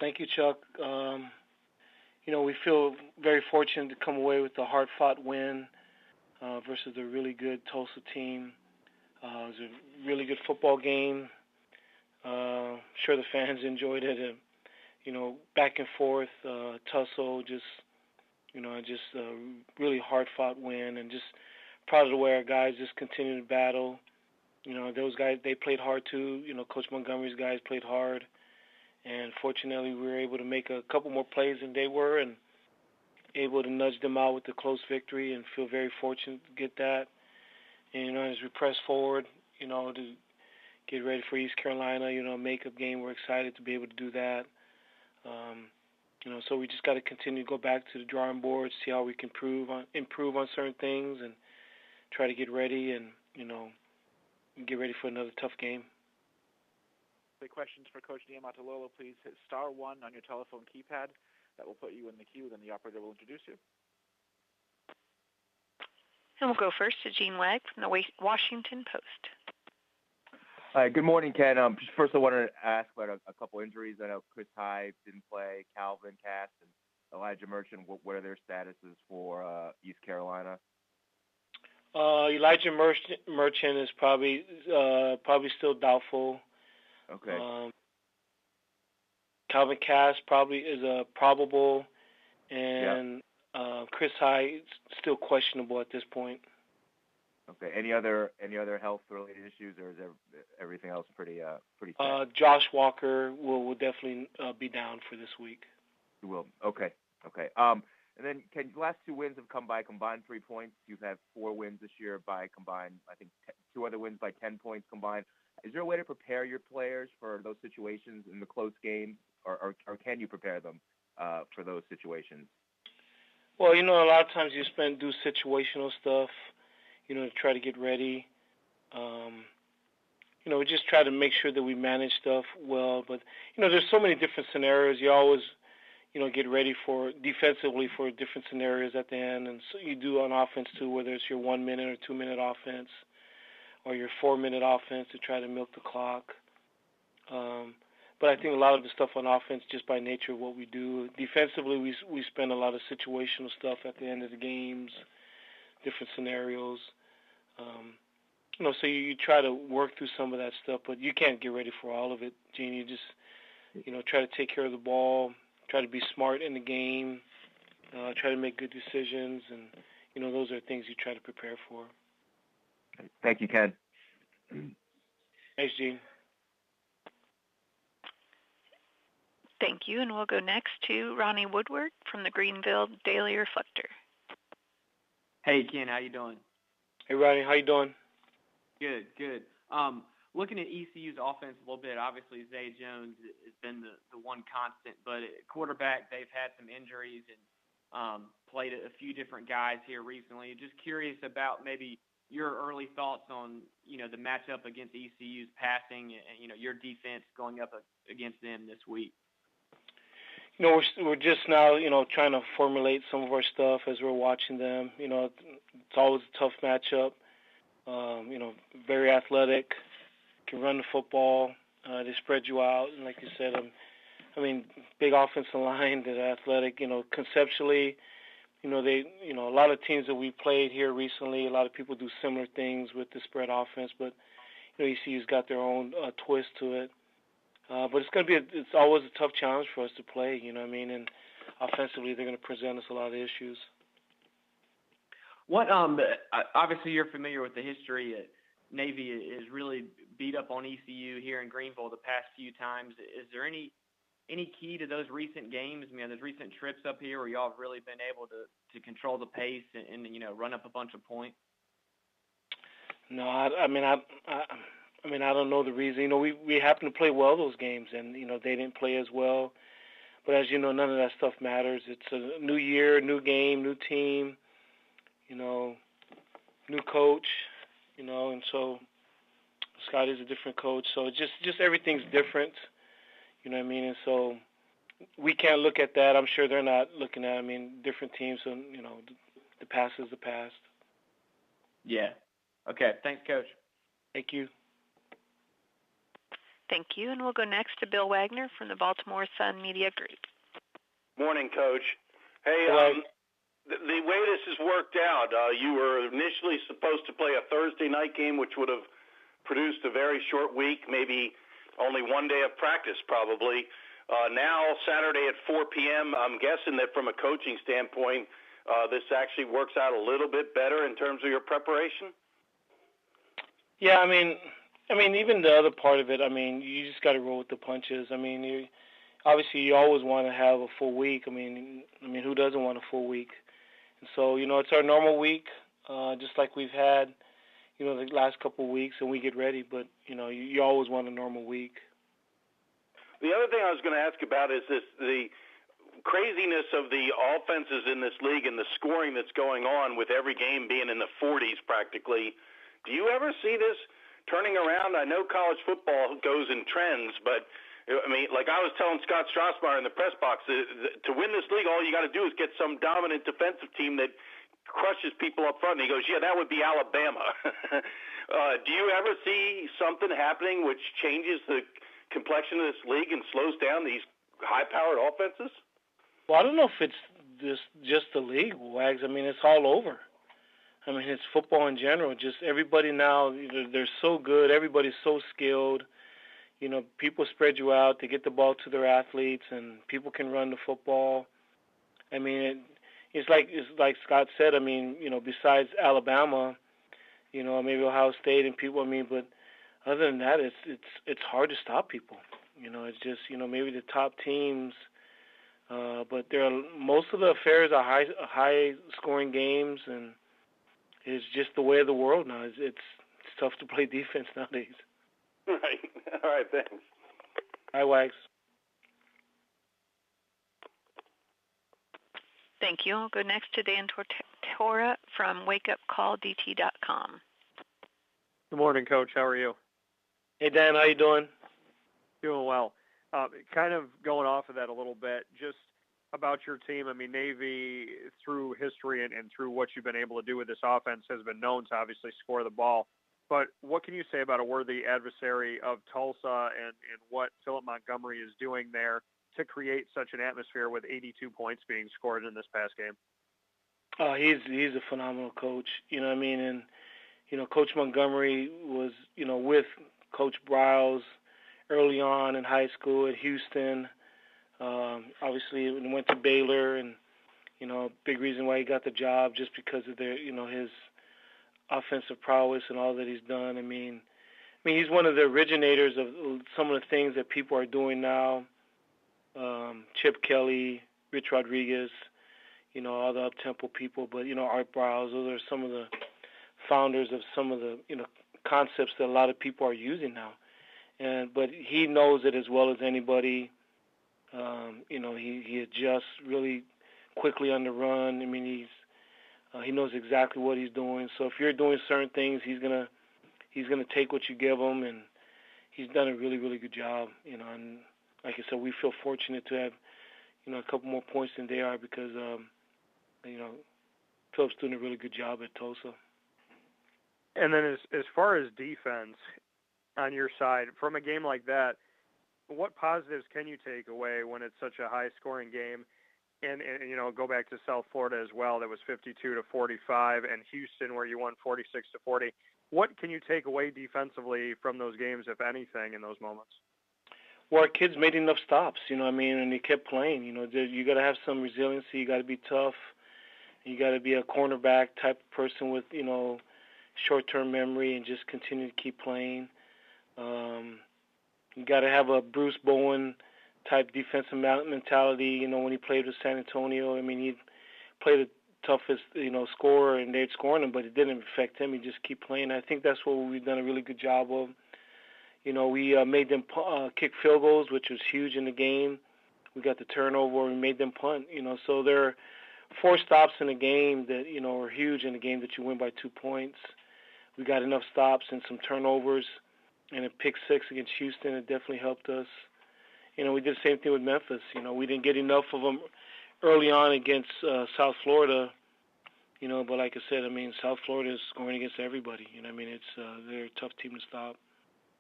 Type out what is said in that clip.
Thank you, Chuck. We feel very fortunate to come away with a hard-fought win versus a really good Tulsa team. It was a really good football game. Sure the fans enjoyed it. Back and forth, tussle, just really hard-fought win, and just proud of the way our guys just continued to battle. Those guys, they played hard too. Coach Montgomery's guys played hard. And fortunately, we were able to make a couple more plays than they were and able to nudge them out with a close victory and feel very fortunate to get that. And, as we press forward, to get ready for East Carolina, a makeup game, we're excited to be able to do that. So we just got to continue to go back to the drawing board, see how we can improve on certain things and try to get ready and, get ready for another tough game. The questions for Coach Niumatalolo, please hit *1 on your telephone keypad. That will put you in the queue. Then the operator will introduce you. And we'll go first to Gene Wagg from the Washington Post. Hi, good morning, Ken. First I wanted to ask about a couple injuries. I know Chris Hyde didn't play, Calvin Cass, and Elijah Merchant. What are their statuses for East Carolina? Elijah Merchant is probably still doubtful. Okay. Calvin Cass probably is a probable, and Chris Hyde still questionable at this point. Okay. Any other health-related issues, or is everything else pretty set? Josh Walker will definitely be down for this week. He will. Okay. And then, Ken, the last two wins have come by combined 3 points. You've had 4 wins this year by combined, I think, 2 other wins by 10 points combined. Is there a way to prepare your players for those situations in the close games, or can you prepare them for those situations? Well, a lot of times you do situational stuff, to try to get ready. We just try to make sure that we manage stuff well. But, there's so many different scenarios. You always, get ready defensively for different scenarios at the end. And so you do on offense, too, whether it's your 1 minute or 2 minute offense or your 4 minute offense to try to milk the clock. But I think a lot of the stuff on offense, just by nature of what we do. Defensively, we spend a lot of situational stuff at the end of the games, different scenarios. So you try to work through some of that stuff, but you can't get ready for all of it, Gene. You just, try to take care of the ball, try to be smart in the game, try to make good decisions, and, those are things you try to prepare for. Thank you, Ken. Thanks, Gene. Thank you, and we'll go next to Ronnie Woodward from the Greenville Daily Reflector. Hey, Ken, how you doing? Hey, Ronnie, how you doing? Good. Looking at ECU's offense a little bit, obviously Zay Jones has been the one constant, but at quarterback they've had some injuries and played a few different guys here recently. Just curious about maybe your early thoughts on, the matchup against ECU's passing and, your defense going up against them this week. We're just now, trying to formulate some of our stuff as we're watching them. It's always a tough matchup. Very athletic, can run the football. They spread you out, and like you said, big offensive line that are athletic. Conceptually, a lot of teams that we played here recently, a lot of people do similar things with the spread offense, but ECU's got their own twist to it. But it's always a tough challenge for us to play, and offensively they're going to present us a lot of issues. What obviously you're familiar with the history. Navy is really beat up on ECU here in Greenville the past few times. Is there any key to those recent games? Those recent trips up here where y'all have really been able to control the pace and run up a bunch of points? No, I don't know the reason. We happen to play well those games, and they didn't play as well. But as you know, none of that stuff matters. It's a new year, new game, new team. New coach. And so Scott is a different coach. So it's just everything's different. And so we can't look at that. I'm sure they're not looking at. Different teams. So the past is the past. Yeah. Okay. Thanks, Coach. Thank you. Thank you, and we'll go next to Bill Wagner from the Baltimore Sun Media Group. Morning, Coach. Hey, the way this has worked out, you were initially supposed to play a Thursday night game, which would have produced a very short week, maybe only one day of practice probably. Now, Saturday at 4 p.m., I'm guessing that from a coaching standpoint, this actually works out a little bit better in terms of your preparation? Yeah, I mean, even the other part of it, I mean, you just got to roll with the punches. I mean, obviously you always want to have a full week. I mean, who doesn't want a full week? And so, it's our normal week, just like we've had, the last couple of weeks, and we get ready. But, you always want a normal week. The other thing I was going to ask about is the craziness of the offenses in this league and the scoring that's going on with every game being in the 40s practically. Do you ever see this turning around? I know college football goes in trends, but I mean, like I was telling Scott Strasmeyer in the press box, to win this league, all you got to do is get some dominant defensive team that crushes people up front. And he goes, yeah, that would be Alabama. Do you ever see something happening which changes the complexion of this league and slows down these high-powered offenses? Well, I don't know if it's just the league, Wags. I mean, it's all over. I mean, it's football in general. Just everybody now, they're so good. Everybody's so skilled. People spread you out. They get the ball to their athletes, and people can run the football. I mean, it's like Scott said. I mean, besides Alabama, maybe Ohio State and people. I mean, but other than that, it's hard to stop people. It's just maybe the top teams. But most of the affairs are high scoring games, and it's just the way of the world now. It's tough to play defense nowadays. Right. All right, thanks. Hi, Wags. Thank you. I'll go next to Dan Tortora from wakeupcalldt.com. Good morning, Coach. How are you? Hey, Dan. How you doing? Doing well. Kind of going off of that a little bit, just about your team. I mean, Navy, through history and through what you've been able to do with this offense, has been known to obviously score the ball. But what can you say about a worthy adversary of Tulsa and what Philip Montgomery is doing there to create such an atmosphere with 82 points being scored in this past game? He's a phenomenal coach. And Coach Montgomery was with Coach Briles early on in high school at Houston. Obviously, went to Baylor, and big reason why he got the job just because of his offensive prowess and all that he's done. I mean, he's one of the originators of some of the things that people are doing now. Chip Kelly, Rich Rodriguez, all the up-tempo people, but Art Briles. Those are some of the founders of some of the concepts that a lot of people are using now. But he knows it as well as anybody. He adjusts really quickly on the run. I mean, he knows exactly what he's doing. So if you're doing certain things, he's gonna take what you give him, and he's done a really, really good job. And like I said, we feel fortunate to have a couple more points than they are because Philip's doing a really good job at Tulsa. And then as far as defense on your side, from a game like that, what positives can you take away when it's such a high-scoring game? And go back to South Florida as well. That was 52-45, and Houston where you won 46-40. What can you take away defensively from those games, if anything, in those moments? Well, our kids made enough stops, and they kept playing. You got to have some resiliency. You got to be tough. You got to be a cornerback type of person with, short-term memory and just continue to keep playing. You got to have a Bruce Bowen type defensive mentality. When he played with San Antonio, I mean, he played the toughest, scorer, and they'd scoring him, but it didn't affect him. He just keep playing. I think that's what we've done a really good job of. We made them kick field goals, which was huge in the game. We got the turnover and made them punt. So there are 4 stops in the game that were huge in the game that you win by 2 points. We got enough stops and some turnovers, and a pick 6 against Houston. It definitely helped us. We did the same thing with Memphis. We didn't get enough of them early on against South Florida. But like I said, I mean, South Florida is scoring against everybody. They're a tough team to stop.